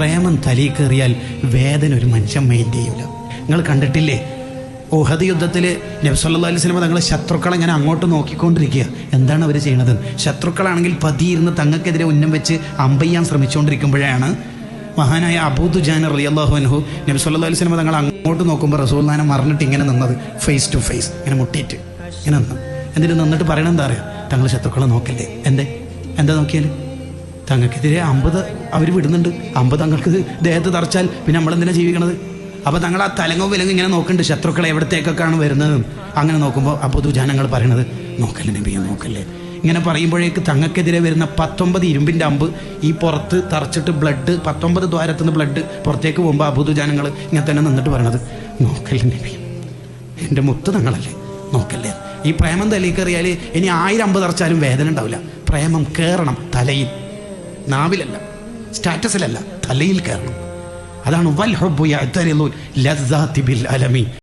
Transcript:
പ്രേമം തലയിൽ കയറിയാൽ വേദന ഒരു മനുഷ്യൻ മൈൻഡ് ചെയ്യൂല. നിങ്ങൾ കണ്ടിട്ടില്ലേ ഉഹദ് യുദ്ധത്തിൽ നബി സല്ലല്ലാഹു അലൈഹി വസല്ലം തങ്ങളെ ശത്രുക്കളെ ഇങ്ങനെ അങ്ങോട്ട് നോക്കിക്കൊണ്ടിരിക്കുക. എന്താണ് അവർ ചെയ്യുന്നത്? ശത്രുക്കളാണെങ്കിൽ പതിയിരുന്ന് തങ്ങൾക്കെതിരെ ഉന്നം വെച്ച് അമ്പയ്യാൻ ശ്രമിച്ചുകൊണ്ടിരിക്കുമ്പോഴാണ് മഹാനായ അബൂ ദുജാന റളിയല്ലാഹു അൻഹു നബി സല്ലല്ലാഹു അലൈഹി വസല്ലം തങ്ങൾ അങ്ങോട്ട് നോക്കുമ്പോൾ റസൂലുള്ളാഹിനെ മറന്നിട്ട് ഇങ്ങനെ നിന്നത്, ഫേസ് ടു ഫേസ് ഇങ്ങനെ മുട്ടിയിട്ട് ഇങ്ങനെ നിന്ന്. എന്നിട്ട് നിന്നിട്ട് പറയണത് എന്താ അറിയാം? തങ്ങൾ ശത്രുക്കളെ നോക്കല്ലേ. എന്താ നോക്കിയാൽ തങ്ങൾക്കെതിരെ 50 അവർ വിടുന്നുണ്ട്. 50 തങ്ങൾക്ക് ദേഹത്ത് തറച്ചാൽ പിന്നെ നമ്മളെന്തിനാണ് ജീവിക്കണത്? അപ്പോൾ തങ്ങൾ ആ തലങ്ങോ വിലങ്ങോ ഇങ്ങനെ നോക്കുന്നുണ്ട് ശത്രുക്കളെ എവിടത്തേക്കൊക്കെയാണ് വരുന്നത്. അങ്ങനെ നോക്കുമ്പോൾ അബൂ ദുജാനങ്ങൾ പറയണത് നോക്കല്ലേ നബിയെ നോക്കല്ലേ. ഇങ്ങനെ പറയുമ്പോഴേക്ക് തങ്ങൾക്കെതിരെ വരുന്ന 19 ഇരുമ്പിൻ്റെ അമ്പ് ഈ പുറത്ത് തറച്ചിട്ട് ബ്ലഡ് 19 ദ്വാരത്തുനിന്ന് ബ്ലഡ് പുറത്തേക്ക് പോകുമ്പോൾ അബൂ ദുജാനങ്ങൾ ഇങ്ങനെ തന്നെ നിന്നിട്ട് പറയണത് നോക്കല്ലേ നബി, എൻ്റെ മുത്ത് തങ്ങളല്ലേ നോക്കല്ലേ. ഈ പ്രേമം തലയിൽ കയറിയാൽ ഇനി 1000 അമ്പ് തറച്ചാലും വേദന ഉണ്ടാവില്ല. പ്രേമം കയറണം തലയിൽ, നാവിലല്ല, സ്റ്റാറ്റസിലല്ല, തലയിൽ കയറണം. അതാണ് വൽ ഹുബ്ബു യഅ്തരിളു ലദ്ദാതി ബിൽ അലമി.